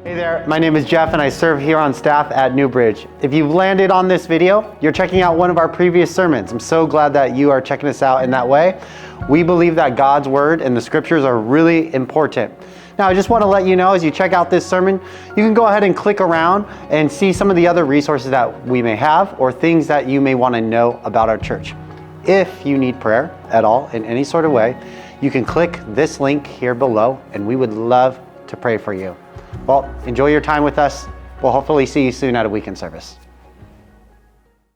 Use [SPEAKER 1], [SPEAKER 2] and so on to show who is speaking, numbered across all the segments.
[SPEAKER 1] Hey there, my name is Jeff and I serve here on staff at Newbridge. If you've landed on this video, you're checking out one of our previous sermons. I'm so glad that you are checking us out in that way. We believe that God's word and the scriptures are really important. Now, I just want to let you know, as you check out this sermon, you can go ahead and click around and see some of the other resources that we may have or things that you may want to know about our church. If you need prayer at all in any sort of way, you can click this link here below and we would love to pray for you. Well, enjoy your time with us. We'll hopefully see you soon at a weekend service.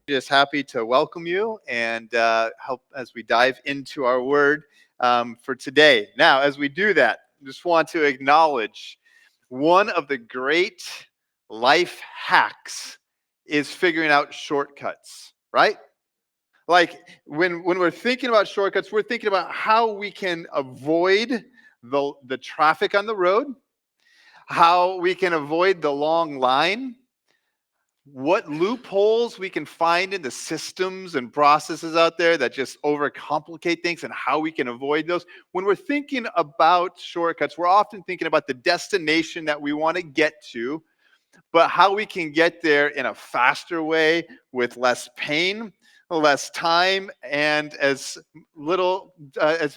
[SPEAKER 2] Just happy to welcome you and help as we dive into our word for today. Now, as we do that, I just want to acknowledge one of the great life hacks is figuring out shortcuts, right? Like when we're thinking about shortcuts, we're thinking about how we can avoid the traffic on the road, how we can avoid the long line, what loopholes we can find in the systems and processes out there that just overcomplicate things and how we can avoid those. When we're thinking about shortcuts, we're often thinking about the destination that we want to get to, but how we can get there in a faster way with less pain, less time, and as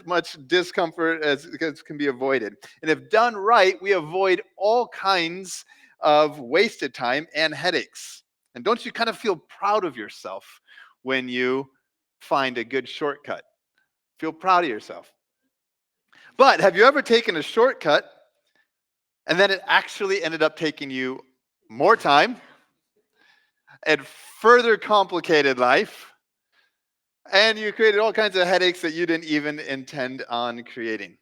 [SPEAKER 2] much discomfort as can be avoided. And if done right, we avoid all kinds of wasted time and headaches. And don't you kind of feel proud of yourself when you find a good shortcut? Feel proud of yourself. But have you ever taken a shortcut and then it actually ended up taking you more time and further complicated life, and you created all kinds of headaches that you didn't even intend on creating?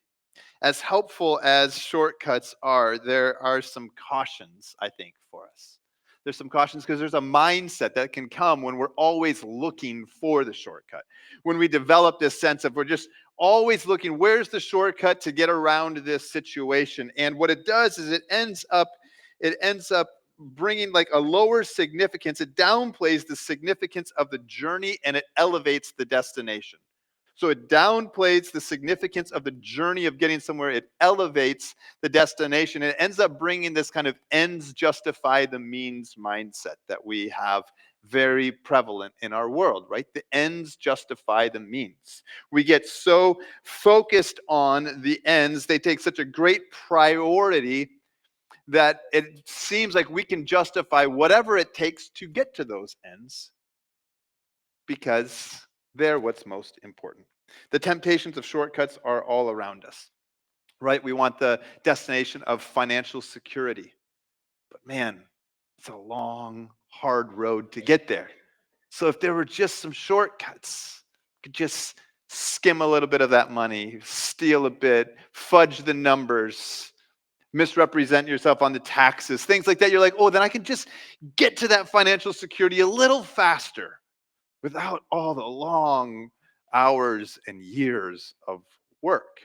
[SPEAKER 2] As helpful as shortcuts are, there are some cautions, I think, for us. There's some cautions because there's a mindset that can come when we're always looking for the shortcut. When we develop this sense of we're just always looking, where's the shortcut to get around this situation? And what it does is it ends up bringing like a lower significance. It downplays the significance of the journey and it elevates the destination. So it downplays the significance of the journey of getting somewhere. It elevates the destination. It ends up bringing this kind of ends justify the means mindset that we have very prevalent in our world, right? The ends justify the means. We get so focused on the ends. They take such a great priority that it seems like we can justify whatever it takes to get to those ends because they're what's most important. The temptations of shortcuts are all around us, right? We want the destination of financial security. But man, it's a long, hard road to get there. So if there were just some shortcuts, you could just skim a little bit of that money, steal a bit, fudge the numbers, misrepresent yourself on the taxes, things like that. You're like, oh, then I can just get to that financial security a little faster without all the long hours and years of work.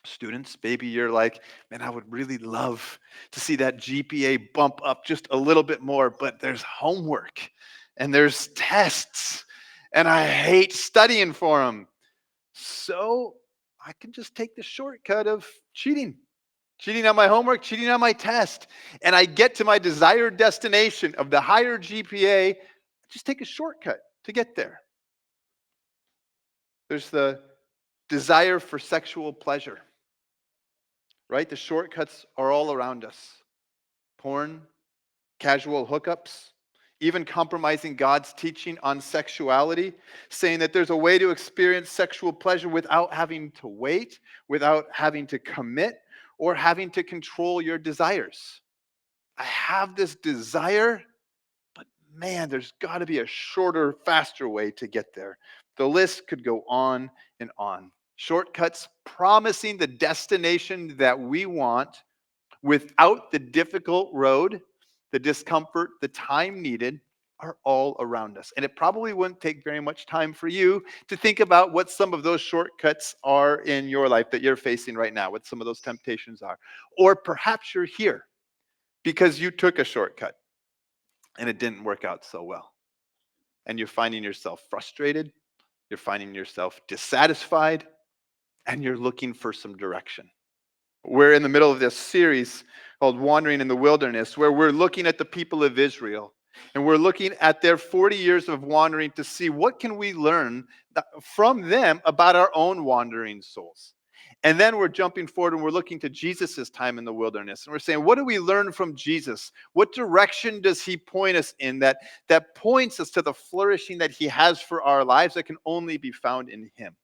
[SPEAKER 2] Students, maybe you're like, man, I would really love to see that GPA bump up just a little bit more, but there's homework and there's tests and I hate studying for them. So I can just take the shortcut of cheating on my homework, cheating on my test, and I get to my desired destination of the higher GPA. Just take a shortcut to get there. There's the desire for sexual pleasure, right? The shortcuts are all around us. Porn, casual hookups, even compromising God's teaching on sexuality, saying that there's a way to experience sexual pleasure without having to wait, without having to commit, or having to control your desires. I have this desire, but man, there's got to be a shorter, faster way to get there. The list could go on and on. Shortcuts promising the destination that we want without the difficult road, the discomfort, the time needed are all around us. And it probably wouldn't take very much time for you to think about what some of those shortcuts are in your life that you're facing right now, what some of those temptations are. Or perhaps you're here because you took a shortcut and it didn't work out so well. And you're finding yourself frustrated, you're finding yourself dissatisfied, and you're looking for some direction. We're in the middle of this series called Wandering in the Wilderness, where we're looking at the people of Israel and we're looking at their 40 years of wandering to see what can we learn from them about our own wandering souls. And then we're jumping forward and we're looking to Jesus' time in the wilderness. And we're saying, what do we learn from Jesus? What direction does he point us in that points us to the flourishing that he has for our lives that can only be found in him?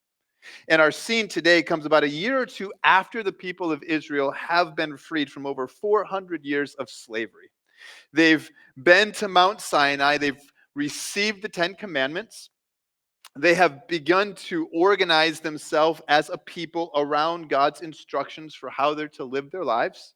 [SPEAKER 2] And our scene today comes about a year or two after the people of Israel have been freed from over 400 years of slavery. They've been to Mount Sinai. They've received the Ten Commandments. They have begun to organize themselves as a people around God's instructions for how they're to live their lives.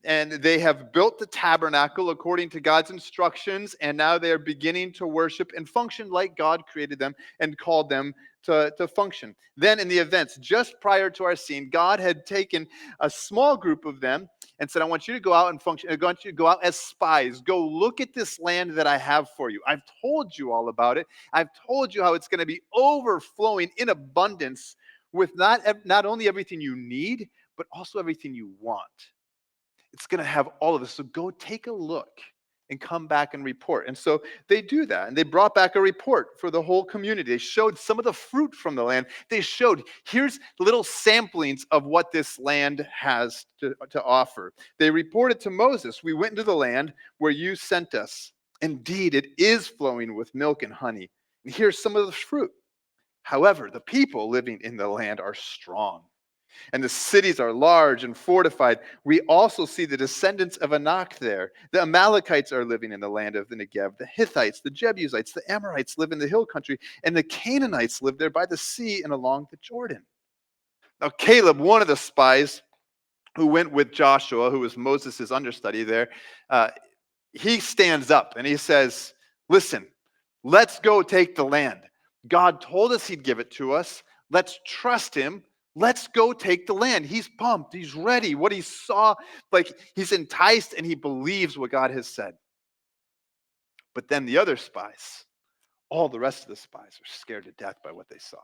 [SPEAKER 2] And they have built the tabernacle according to God's instructions, and now they are beginning to worship and function like God created them and called them to function. Then in the events just prior to our scene, God had taken a small group of them and said, I want you to go out and function. I want you to go out as spies. Go look at this land that I have for you. I've told you all about it. I've told you how it's going to be overflowing in abundance with not only everything you need, but also everything you want. It's going to have all of this. So go take a look and come back and report. And so they do that. And they brought back a report for the whole community. They showed some of the fruit from the land. They showed, here's little samplings of what this land has to offer. They reported to Moses, we went into the land where you sent us. Indeed, it is flowing with milk and honey. And here's some of the fruit. However, the people living in the land are strong, and the cities are large and fortified. We also see the descendants of Anak there. The Amalekites are living in the land of the Negev. The Hittites, the Jebusites, the Amorites live in the hill country, and the Canaanites live there by the sea and along the Jordan. Now Caleb, one of the spies who went with Joshua, who was Moses' understudy there, he stands up and he says, listen, let's go take the land. God told us he'd give it to us. Let's trust him. Let's go take the land. He's pumped. He's ready. What he saw, like he's enticed and he believes what God has said. But then the other spies, all the rest of the spies are scared to death by what they saw.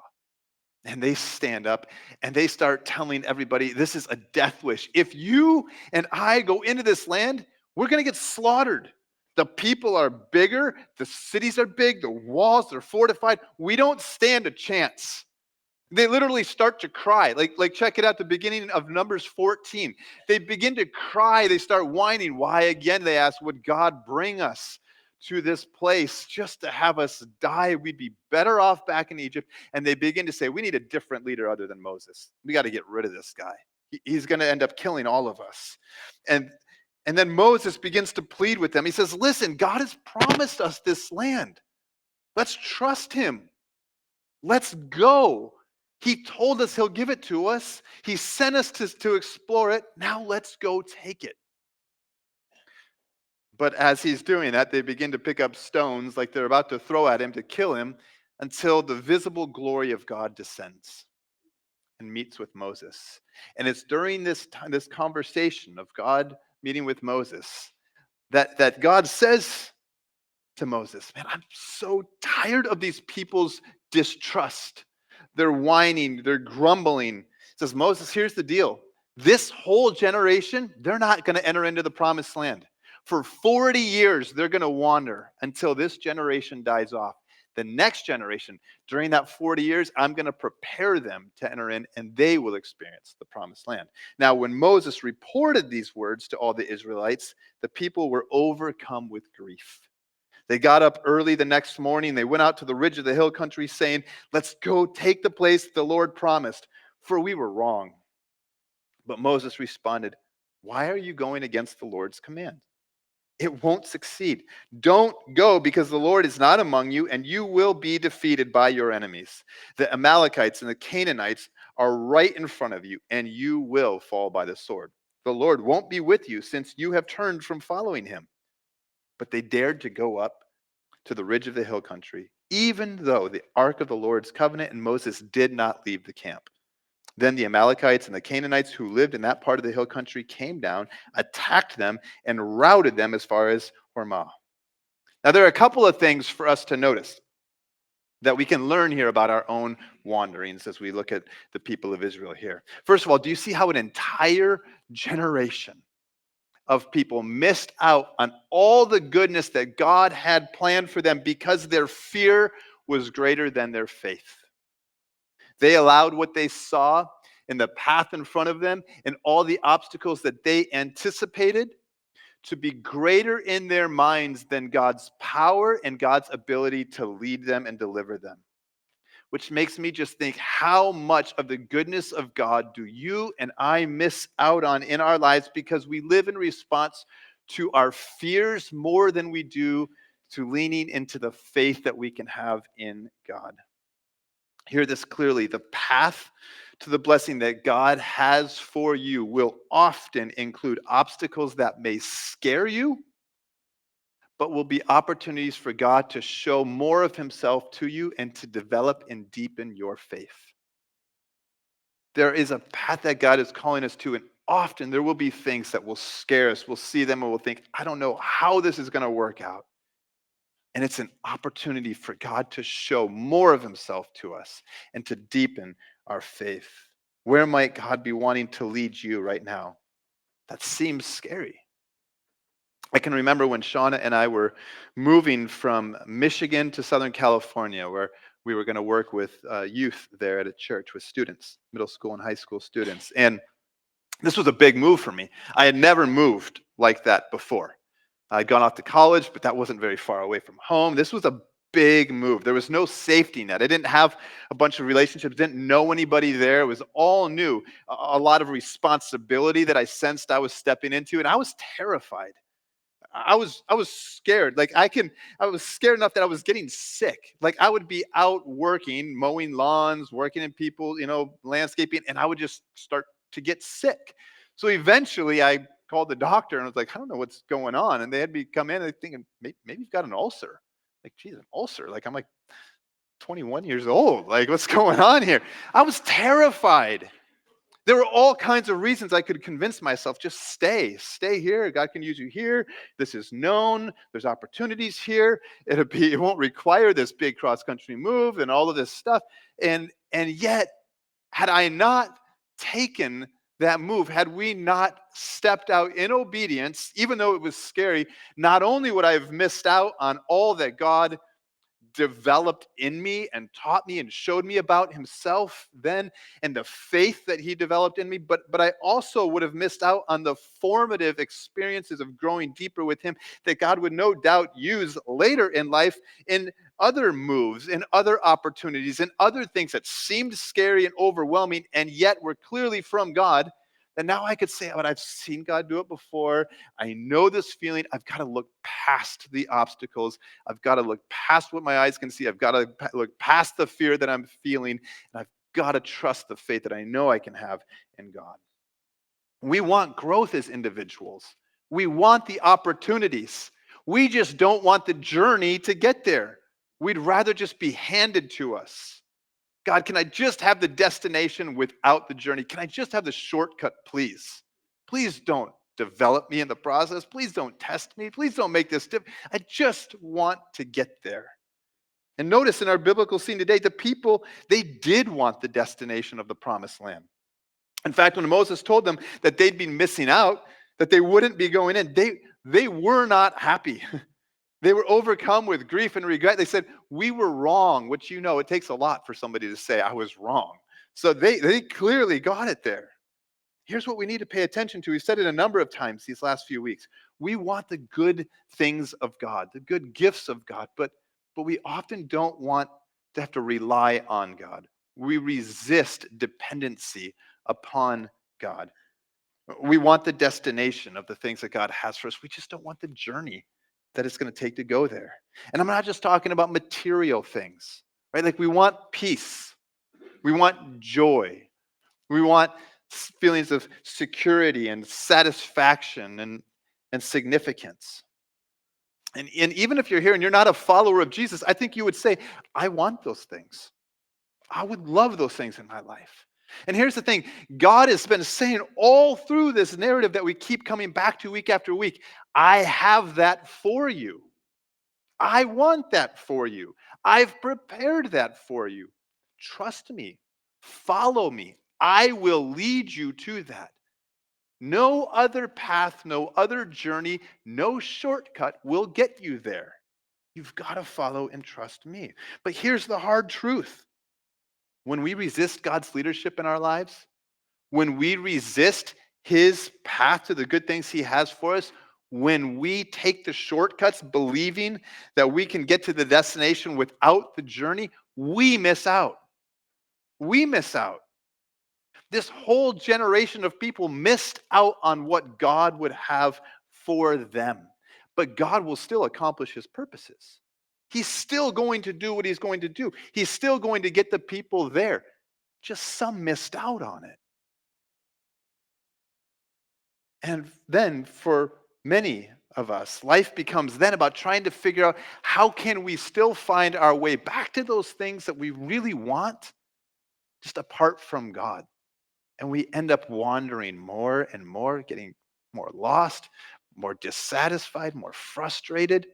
[SPEAKER 2] And they stand up and they start telling everybody, this is a death wish. If you and I go into this land, we're going to get slaughtered. The people are bigger. The cities are big. The walls are fortified. We don't stand a chance. They literally start to cry. Like check it out, the beginning of Numbers 14. They begin to cry. They start whining. Why again, they ask, would God bring us to this place just to have us die? We'd be better off back in Egypt. And they begin to say, we need a different leader other than Moses. We got to get rid of this guy. He's going to end up killing all of us. And then Moses begins to plead with them. He says, listen, God has promised us this land. Let's trust him. Let's go. He told us he'll give it to us. He sent us to explore it. Now let's go take it. But as he's doing that, they begin to pick up stones like they're about to throw at him to kill him until the visible glory of God descends and meets with Moses. And it's during this conversation of God meeting with Moses that God says to Moses, man, I'm so tired of these people's distrust. They're whining, they're grumbling. He says, Moses, here's the deal. This whole generation, they're not going to enter into the promised land. For 40 years, they're going to wander until this generation dies off. The next generation, during that 40 years, I'm going to prepare them to enter in, and they will experience the promised land. Now, when Moses reported these words to all the Israelites, the people were overcome with grief. They got up early the next morning. They went out to the ridge of the hill country saying, let's go take the place the Lord promised, for we were wrong. But Moses responded, why are you going against the Lord's command? It won't succeed. Don't go, because the Lord is not among you, and you will be defeated by your enemies. The Amalekites and the Canaanites are right in front of you, and you will fall by the sword. The Lord won't be with you, since you have turned from following him. But they dared to go up to the ridge of the hill country, even though the ark of the Lord's covenant and Moses did not leave the camp. Then the Amalekites and the Canaanites who lived in that part of the hill country came down, attacked them, and routed them as far as Hormah. Now, there are a couple of things for us to notice that we can learn here about our own wanderings as we look at the people of Israel here. First of all, do you see how an entire generation of people missed out on all the goodness that God had planned for them because their fear was greater than their faith. They allowed what they saw in the path in front of them and all the obstacles that they anticipated to be greater in their minds than God's power and God's ability to lead them and deliver them. Which makes me just think, how much of the goodness of God do you and I miss out on in our lives because we live in response to our fears more than we do to leaning into the faith that we can have in God. Hear this clearly. The path to the blessing that God has for you will often include obstacles that may scare you, but will be opportunities for God to show more of himself to you and to develop and deepen your faith. There is a path that God is calling us to, and often there will be things that will scare us. We'll see them and we'll think, I don't know how this is going to work out. And it's an opportunity for God to show more of himself to us and to deepen our faith. Where might God be wanting to lead you right now? That seems scary. I can remember when Shauna and I were moving from Michigan to Southern California, where we were going to work with youth there at a church with students, middle school and high school students. And this was a big move for me. I had never moved like that before. I'd gone off to college, but that wasn't very far away from home. This was a big move. There was no safety net. I didn't have a bunch of relationships, didn't know anybody there. It was all new. A lot of responsibility that I sensed I was stepping into, and I was terrified. I was scared. I was scared enough that I was getting sick. Like I would be out working, mowing lawns, working in people, landscaping, and I would just start to get sick. So eventually I called the doctor and I was like, I don't know what's going on. And they had me come in and thinking, maybe you've got an ulcer. Like, geez, an ulcer. Like I'm like 21 years old. Like, what's going on here? I was terrified. There were all kinds of reasons I could convince myself, just stay here. God can use you here. This is known. There's opportunities here. It won't require this big cross-country move and all of this stuff. And yet, had I not taken that move, had we not stepped out in obedience, even though it was scary, not only would I have missed out on all that God developed in me and taught me and showed me about himself then and the faith that he developed in me, but I also would have missed out on the formative experiences of growing deeper with him that God would no doubt use later in life in other moves, in other opportunities, in other things that seemed scary and overwhelming and yet were clearly from God. And now I could say, but I've seen God do it before. I know this feeling. I've got to look past the obstacles. I've got to look past what my eyes can see. I've got to look past the fear that I'm feeling. And I've got to trust the faith that I know I can have in God. We want growth as individuals. We want the opportunities. We just don't want the journey to get there. We'd rather just be handed to us. God, can I just have the destination without the journey? Can I just have the shortcut, please? Please don't develop me in the process. Please don't test me. Please don't make this difficult. I just want to get there. And notice in our biblical scene today, the people, they did want the destination of the promised land. In fact, when Moses told them that they'd be missing out, that they wouldn't be going in, they were not happy. They were overcome with grief and regret. They said, we were wrong, which it takes a lot for somebody to say, I was wrong. So they clearly got it there. Here's what we need to pay attention to. We've said it a number of times these last few weeks. We want the good things of God, the good gifts of God, but we often don't want to have to rely on God. We resist dependency upon God. We want the destination of the things that God has for us. We just don't want the journey that it's going to take to go there. And I'm not just talking about material things, right? Like we want peace. We want joy. We want feelings of security and satisfaction and significance. And even if you're here and you're not a follower of Jesus, I think you would say, I want those things. I would love those things in my life. And here's the thing, God has been saying all through this narrative that we keep coming back to week after week, I have that for you. I want that for you. I've prepared that for you. Trust me. Follow me. I will lead you to that. No other path, no other journey, no shortcut will get you there. You've got to follow and trust me. But here's the hard truth. When we resist God's leadership in our lives, when we resist his path to the good things he has for us, when we take the shortcuts believing that we can get to the destination without the journey, we miss out. We miss out. This whole generation of people missed out on what God would have for them. But God will still accomplish his purposes. He's still going to do what he's going to do. He's still going to get the people there. Just some missed out on it. And then for many of us, life becomes then about trying to figure out how can we still find our way back to those things that we really want, just apart from God. And we end up wandering more and more, getting more lost, more dissatisfied, more frustrated.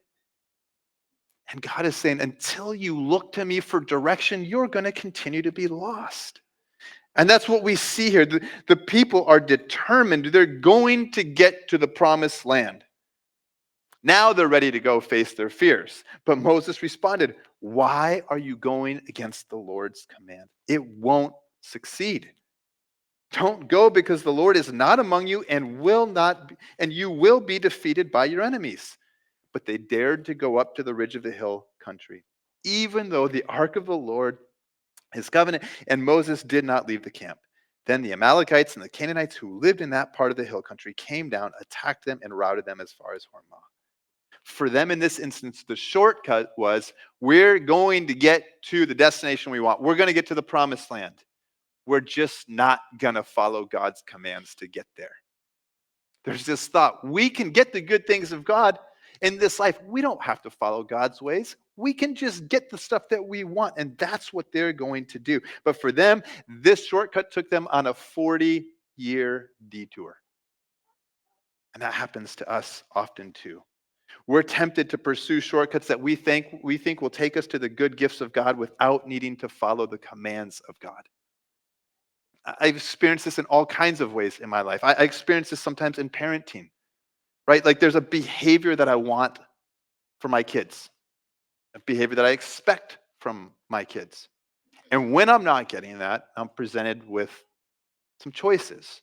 [SPEAKER 2] And God is saying, until you look to me for direction, you're going to continue to be lost. And that's what we see here. The people are determined. They're going to get to the promised land. Now they're ready to go face their fears. But Moses responded, why are you going against the Lord's command? It won't succeed. Don't go because the Lord is not among you and you will be defeated by your enemies. But they dared to go up to the ridge of the hill country, even though the ark of the Lord, his covenant, and Moses did not leave the camp. Then the Amalekites and the Canaanites who lived in that part of the hill country came down, attacked them, and routed them as far as Hormah. For them in this instance, the shortcut was, we're going to get to the destination we want. We're going to get to the promised land. We're just not going to follow God's commands to get there. There's this thought, we can get the good things of God in this life. We don't have to follow God's ways. We can just get the stuff that we want, and that's what they're going to do. But for them, this shortcut took them on a 40-year detour. And that happens to us often too. We're tempted to pursue shortcuts that we think will take us to the good gifts of God without needing to follow the commands of God. I've experienced this in all kinds of ways in my life. I experience this sometimes in parenting, right? Like there's a behavior that I want for my kids, a behavior that I expect from my kids. And when I'm not getting that, I'm presented with some choices,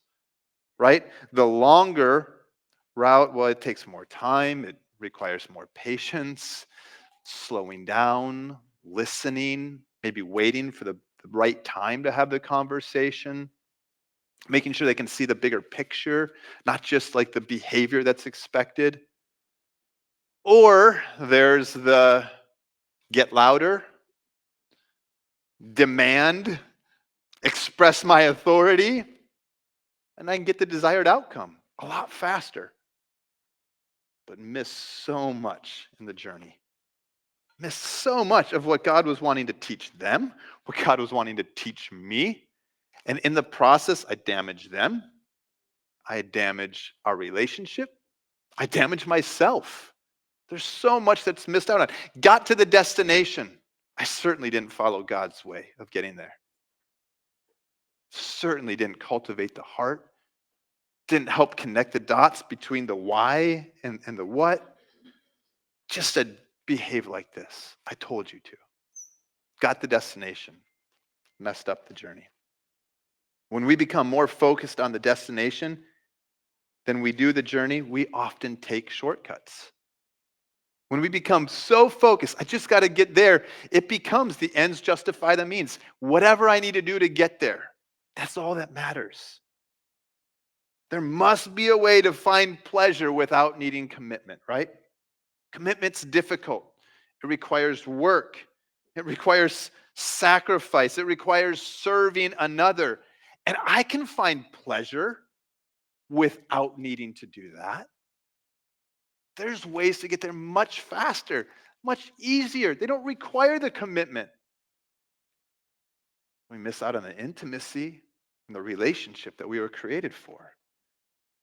[SPEAKER 2] right? The longer route, well, it takes more time. It requires more patience, slowing down, listening, maybe waiting for the right time to have the conversation, making sure they can see the bigger picture, not just like the behavior that's expected. Or there's the get louder, demand, express my authority, and I can get the desired outcome a lot faster, but miss so much in the journey. Miss so much of what God was wanting to teach them, what God was wanting to teach me. And in the process, I damage them. I damage our relationship. I damage myself. There's so much that's missed out on. Got to the destination. I certainly didn't follow God's way of getting there. Certainly didn't cultivate the heart. Didn't help connect the dots between the why and the what. Just said, behave like this. I told you to. Got the destination. Messed up the journey. When we become more focused on the destination than we do the journey, we often take shortcuts. When we become so focused, I just got to get there, it becomes the ends justify the means. Whatever I need to do to get there, that's all that matters. There must be a way to find pleasure without needing commitment, right? Commitment's difficult. It requires work. It requires sacrifice. It requires serving another. And I can find pleasure without needing to do that. There's ways to get there much faster, much easier. They don't require the commitment. We miss out on the intimacy and the relationship that we were created for.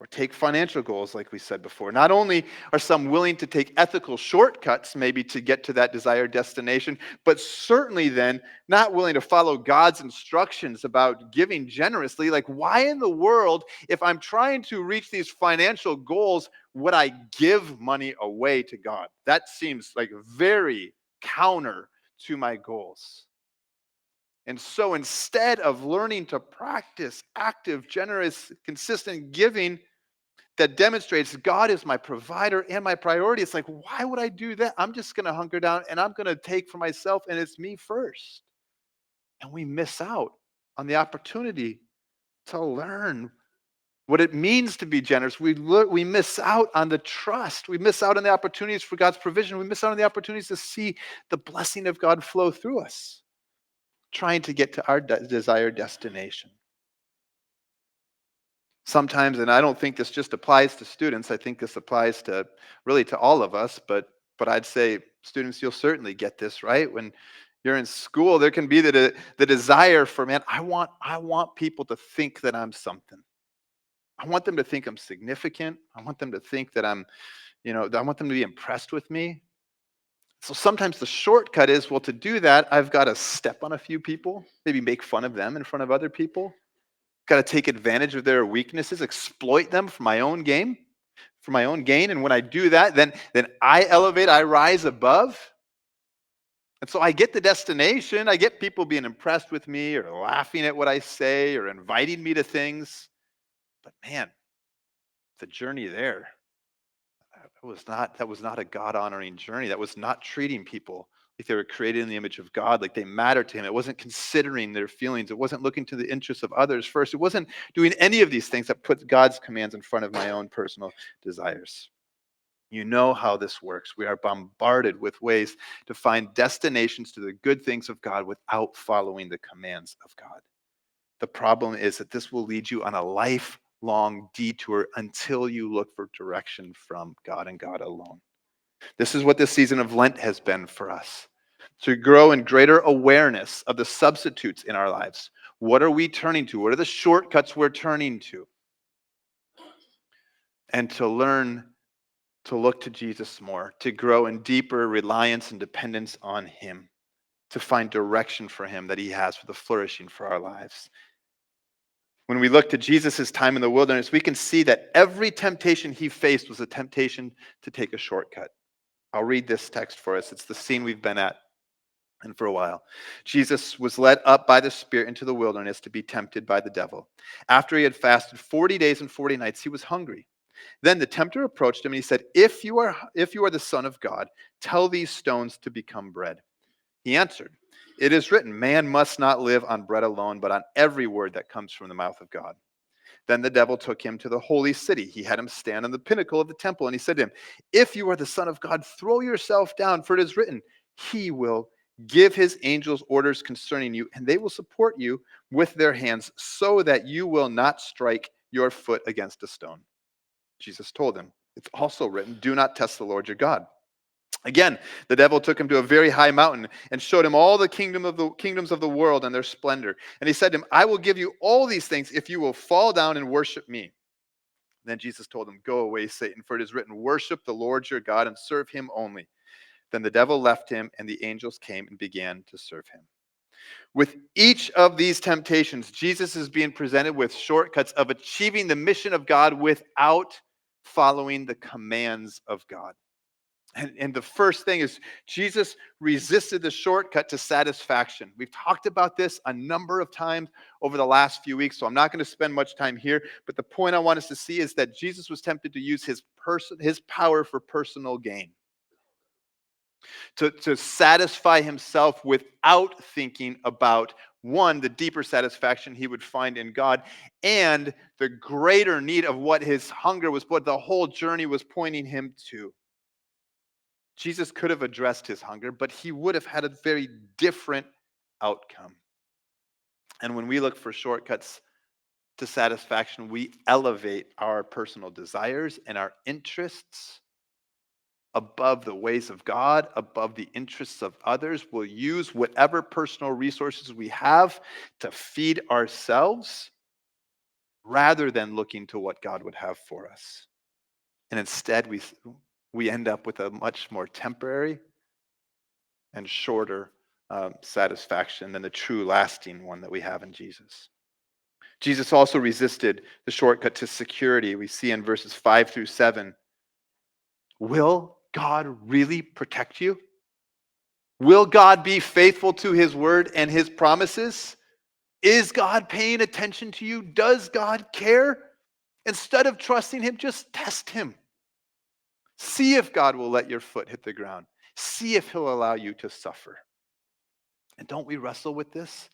[SPEAKER 2] or take financial goals, like we said before. Not only are some willing to take ethical shortcuts, maybe to get to that desired destination, but certainly then not willing to follow God's instructions about giving generously. Like, why in the world, if I'm trying to reach these financial goals, would I give money away to God? That seems like very counter to my goals. And so instead of learning to practice active, generous, consistent giving, that demonstrates God is my provider and my priority. It's like, why would I do that? I'm just going to hunker down and I'm going to take for myself, and it's me first. And we miss out on the opportunity to learn what it means to be generous. We miss out on the trust. We miss out on the opportunities for God's provision. We miss out on the opportunities to see the blessing of God flow through us, trying to get to our desired destination. Sometimes, and I don't think this just applies to students, I think this applies to really to all of us, but I'd say students, you'll certainly get this, right? When you're in school, there can be the desire for, man, I want people to think that I'm something. I want them to think I'm significant. I want them to think that I want them to be impressed with me. So sometimes the shortcut is, well, to do that, I've got to step on a few people, maybe make fun of them in front of other people. Got to take advantage of their weaknesses, exploit them for my own gain. And when I do that, then I elevate, I rise above. And so I get the destination. I get people being impressed with me or laughing at what I say or inviting me to things. But man, the journey there, that was not a God-honoring journey. That was not treating people like they were created in the image of God, like they mattered to him. It wasn't considering their feelings. It wasn't looking to the interests of others first. It wasn't doing any of these things that put God's commands in front of my own personal desires. You know how this works. We are bombarded with ways to find destinations to the good things of God without following the commands of God. The problem is that this will lead you on a lifelong detour until you look for direction from God and God alone. This is what this season of Lent has been for us, to grow in greater awareness of the substitutes in our lives. What are we turning to? What are the shortcuts we're turning to? And to learn to look to Jesus more, to grow in deeper reliance and dependence on him, to find direction for him that he has for the flourishing for our lives. When we look to Jesus' time in the wilderness, we can see that every temptation he faced was a temptation to take a shortcut. I'll read this text for us. It's the scene we've been at and for a while. Jesus was led up by the Spirit into the wilderness to be tempted by the devil. After he had fasted 40 days and 40 nights, he was hungry. Then the tempter approached him and he said, if you are the Son of God, tell these stones to become bread. He answered, it is written, man must not live on bread alone, but on every word that comes from the mouth of God. Then the devil took him to the holy city. He had him stand on the pinnacle of the temple, and he said to him, if you are the Son of God, throw yourself down, for it is written, he will give his angels orders concerning you, and they will support you with their hands so that you will not strike your foot against a stone. Jesus told him, it's also written, do not test the Lord your God. Again, the devil took him to a very high mountain and showed him all the kingdoms of the world and their splendor. And he said to him, I will give you all these things if you will fall down and worship me. Then Jesus told him, go away, Satan, for it is written, worship the Lord your God and serve him only. Then the devil left him, and the angels came and began to serve him. With each of these temptations, Jesus is being presented with shortcuts of achieving the mission of God without following the commands of God. And the first thing is Jesus resisted the shortcut to satisfaction. We've talked about this a number of times over the last few weeks, so I'm not going to spend much time here. But the point I want us to see is that Jesus was tempted to use his power for personal gain, to satisfy himself without thinking about, one, the deeper satisfaction he would find in God, and the greater need of what his hunger was, what the whole journey was pointing him to. Jesus could have addressed his hunger, but he would have had a very different outcome. And when we look for shortcuts to satisfaction, we elevate our personal desires and our interests above the ways of God, above the interests of others. We'll use whatever personal resources we have to feed ourselves rather than looking to what God would have for us. And instead, we end up with a much more temporary and shorter satisfaction than the true lasting one that we have in Jesus. Jesus also resisted the shortcut to security. We see in verses 5-7. Will God really protect you? Will God be faithful to his word and his promises? Is God paying attention to you? Does God care? Instead of trusting him, just test him. See if God will let your foot hit the ground. See if he'll allow you to suffer. And don't we wrestle with this?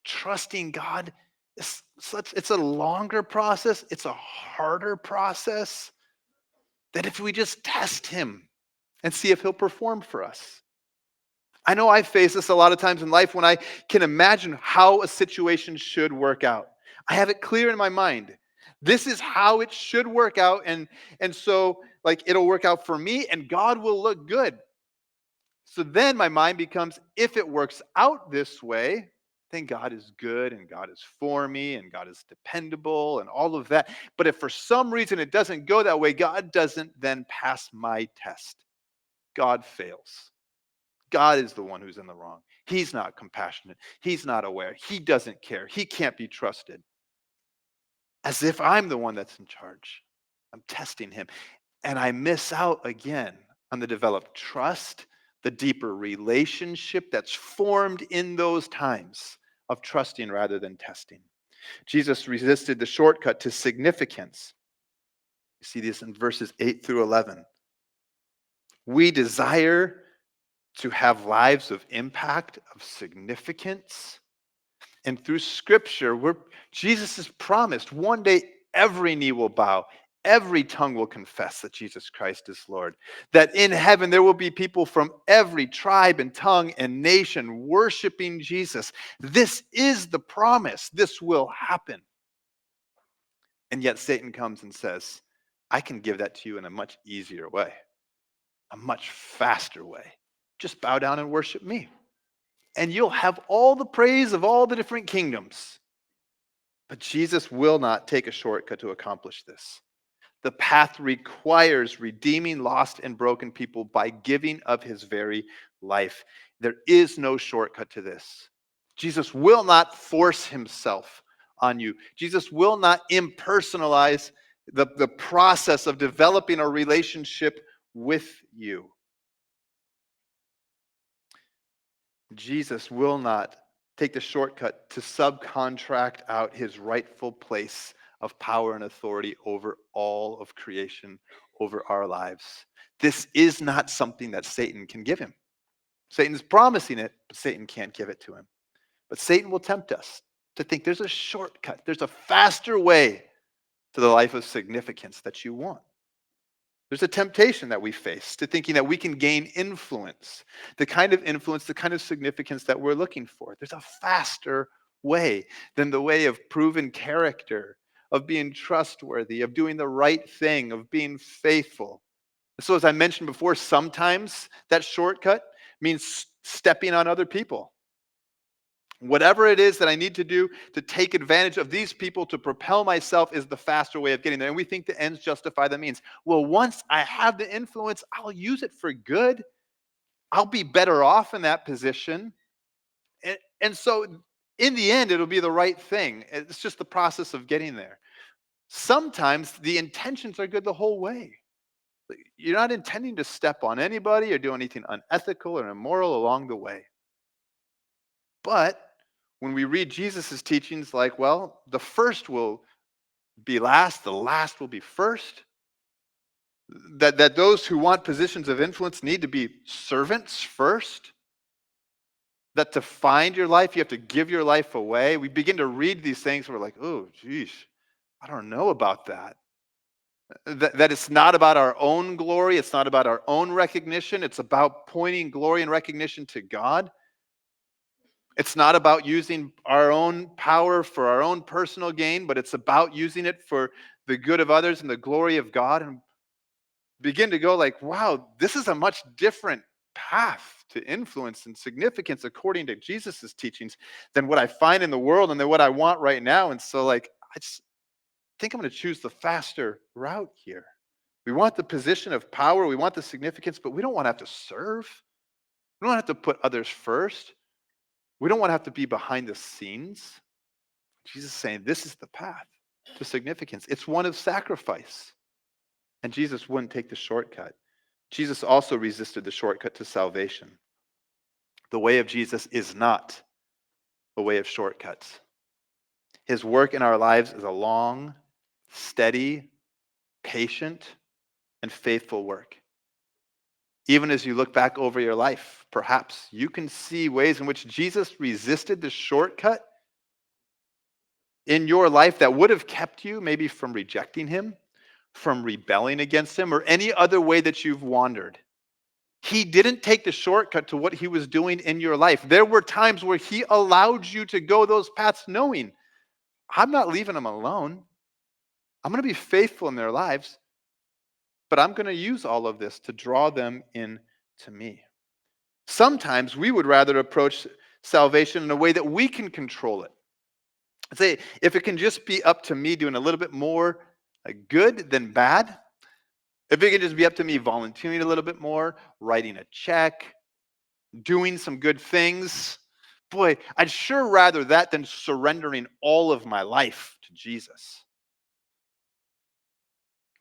[SPEAKER 2] Trusting God it's a longer process. It's a harder process than if we just test him and see if he'll perform for us. I know I face this a lot of times in life when I can imagine how a situation should work out. I have it clear in my mind. This is how it should work out, and so like it'll work out for me and God will look good. So then my mind becomes, if it works out this way, then God is good and God is for me and God is dependable and all of that. But if for some reason it doesn't go that way, God doesn't then pass my test. God fails. God is the one who's in the wrong. He's not compassionate. He's not aware. He doesn't care. He can't be trusted. As if I'm the one that's in charge. I'm testing him. And I miss out again on the developed trust, the deeper relationship that's formed in those times of trusting rather than testing. Jesus resisted the shortcut to significance. You see this in verses 8-11. We desire to have lives of impact, of significance. And through Scripture, Jesus has promised one day every knee will bow, every tongue will confess that Jesus Christ is Lord. That in heaven there will be people from every tribe and tongue and nation worshiping Jesus. This is the promise. This will happen. And yet Satan comes and says, I can give that to you in a much easier way, a much faster way. Just bow down and worship me. And you'll have all the praise of all the different kingdoms. But Jesus will not take a shortcut to accomplish this. The path requires redeeming lost and broken people by giving of his very life. There is no shortcut to this. Jesus will not force himself on you. Jesus will not impersonalize the process of developing a relationship with you. Jesus will not take the shortcut to subcontract out his rightful place of power and authority over all of creation, over our lives. This is not something that Satan can give him. Satan's promising it, but Satan can't give it to him. But Satan will tempt us to think there's a shortcut, there's a faster way to the life of significance that you want. There's a temptation that we face to thinking that we can gain influence, the kind of significance that we're looking for. There's a faster way than the way of proven character, of being trustworthy, of doing the right thing, of being faithful. So as I mentioned before, sometimes that shortcut means stepping on other people. Whatever it is that I need to do to take advantage of these people to propel myself is the faster way of getting there. And we think the ends justify the means. Well, once I have the influence, I'll use it for good. I'll be better off in that position. And so in the end, it'll be the right thing. It's just the process of getting there. Sometimes the intentions are good the whole way. You're not intending to step on anybody or do anything unethical or immoral along the way. But when we read Jesus' teachings like, well, the first will be last, the last will be first, that those who want positions of influence need to be servants first, that to find your life, you have to give your life away. We begin to read these things, and we're like, oh, geez, I don't know about that. That it's not about our own glory, it's not about our own recognition, it's about pointing glory and recognition to God. It's not about using our own power for our own personal gain, but it's about using it for the good of others and the glory of God. And begin to go like, wow, this is a much different path to influence and significance according to Jesus' teachings than what I find in the world and than what I want right now. And so like, think I'm going to choose the faster route here. We want the position of power, we want the significance, but we don't want to have to serve. We don't have to put others first. We don't want to have to be behind the scenes. Jesus is saying this is the path to significance. It's one of sacrifice. And Jesus wouldn't take the shortcut. Jesus also resisted the shortcut to salvation. The way of Jesus is not a way of shortcuts. His work in our lives is a long, steady, patient, and faithful work. Even as you look back over your life, perhaps you can see ways in which Jesus resisted the shortcut in your life that would have kept you maybe from rejecting him, from rebelling against him, or any other way that you've wandered. He didn't take the shortcut to what he was doing in your life. There were times where he allowed you to go those paths knowing, I'm not leaving them alone. I'm going to be faithful in their lives, but I'm going to use all of this to draw them in to me. Sometimes we would rather approach salvation in a way that we can control it. Say, if it can just be up to me doing a little bit more good than bad, if it can just be up to me volunteering a little bit more, writing a check, doing some good things, boy, I'd sure rather that than surrendering all of my life to Jesus.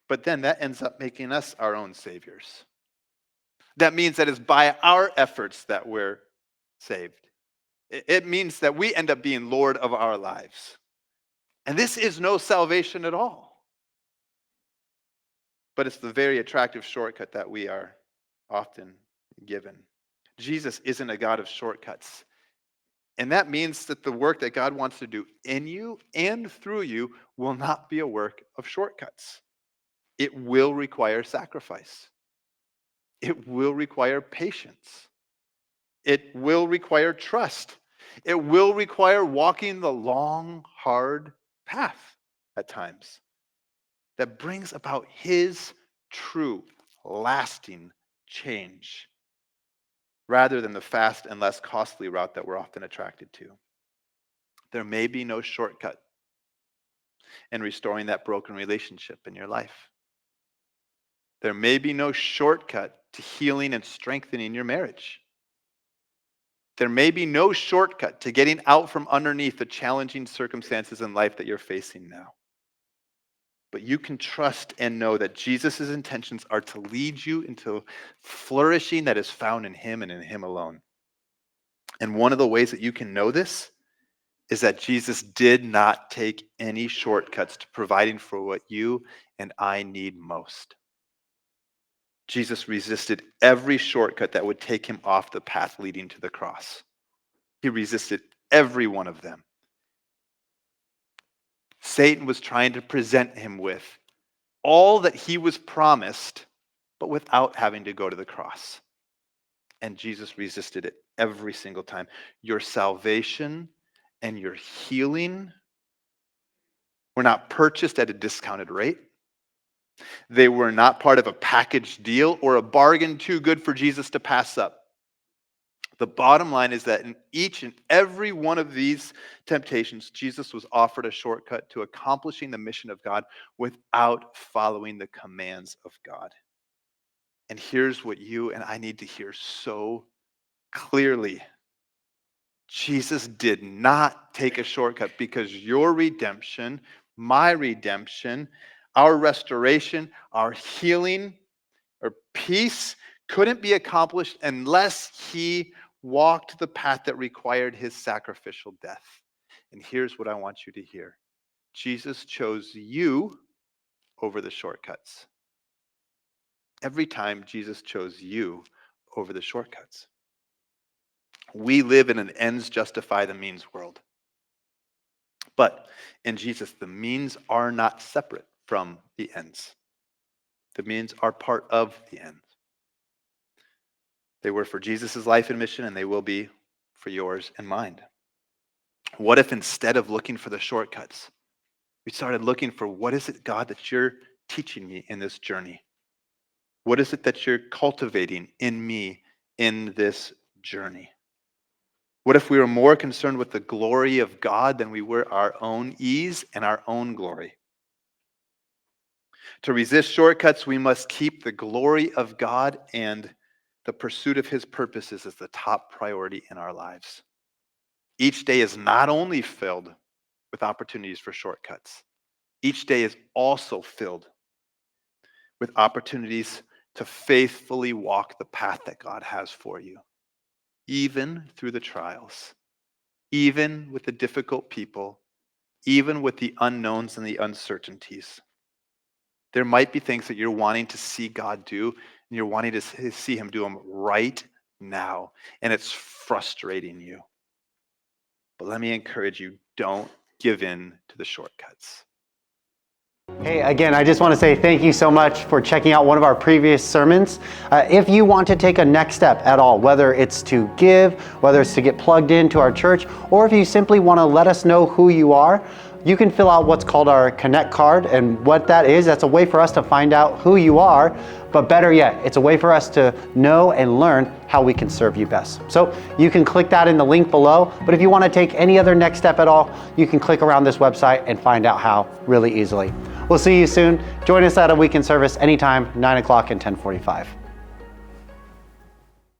[SPEAKER 2] But then that ends up making us our own saviors. That means that it's by our efforts that we're saved. It means that we end up being Lord of our lives. And this is no salvation at all. But it's the very attractive shortcut that we are often given. Jesus isn't a God of shortcuts. And that means that the work that God wants to do in you and through you will not be a work of shortcuts. It will require sacrifice. It will require patience. It will require trust. It will require walking the long, hard path at times that brings about his true, lasting change rather than the fast and less costly route that we're often attracted to. There may be no shortcut in restoring that broken relationship in your life. There may be no shortcut to healing and strengthening your marriage. There may be no shortcut to getting out from underneath the challenging circumstances in life that you're facing now. But you can trust and know that Jesus' intentions are to lead you into flourishing that is found in him and in him alone. And one of the ways that you can know this is that Jesus did not take any shortcuts to providing for what you and I need most. Jesus resisted every shortcut that would take him off the path leading to the cross. He resisted every one of them. Satan was trying to present him with all that he was promised, but without having to go to the cross. And Jesus resisted it every single time. Your salvation and your healing were not purchased at a discounted rate. They were not part of a package deal or a bargain too good for Jesus to pass up. The bottom line is that in each and every one of these temptations, Jesus was offered a shortcut to accomplishing the mission of God without following the commands of God. And here's what you and I need to hear so clearly. Jesus did not take a shortcut because your redemption, my redemption, our restoration, our healing, or peace couldn't be accomplished unless he walked the path that required his sacrificial death. And here's what I want you to hear. Jesus chose you over the shortcuts. Every time Jesus chose you over the shortcuts. We live in an ends justify the means world. But in Jesus, the means are not separate from the ends. The means are part of the ends. They were for Jesus' life and mission, and they will be for yours and mine. What if instead of looking for the shortcuts, we started looking for what is it, God, that you're teaching me in this journey? What is it that you're cultivating in me in this journey? What if we were more concerned with the glory of God than we were our own ease and our own glory? To resist shortcuts, we must keep the glory of God and the pursuit of his purposes as the top priority in our lives. Each day is not only filled with opportunities for shortcuts, each day is also filled with opportunities to faithfully walk the path that God has for you, even through the trials, even with the difficult people, even with the unknowns and the uncertainties. There might be things that you're wanting to see God do, and you're wanting to see him do them right now, and it's frustrating you. But let me encourage you, don't give in to the shortcuts.
[SPEAKER 1] Hey, again, I just want to say thank you so much for checking out one of our previous sermons. If you want to take a next step at all, whether it's to give, whether it's to get plugged into our church, or if you simply want to let us know who you are, you can fill out what's called our Connect card. And what that is, that's a way for us to find out who you are. But better yet, it's a way for us to know and learn how we can serve you best. So you can click that in the link below. But if you want to take any other next step at all, you can click around this website and find out how really easily. We'll see you soon. Join us at a weekend service anytime, 9 o'clock and 10:45.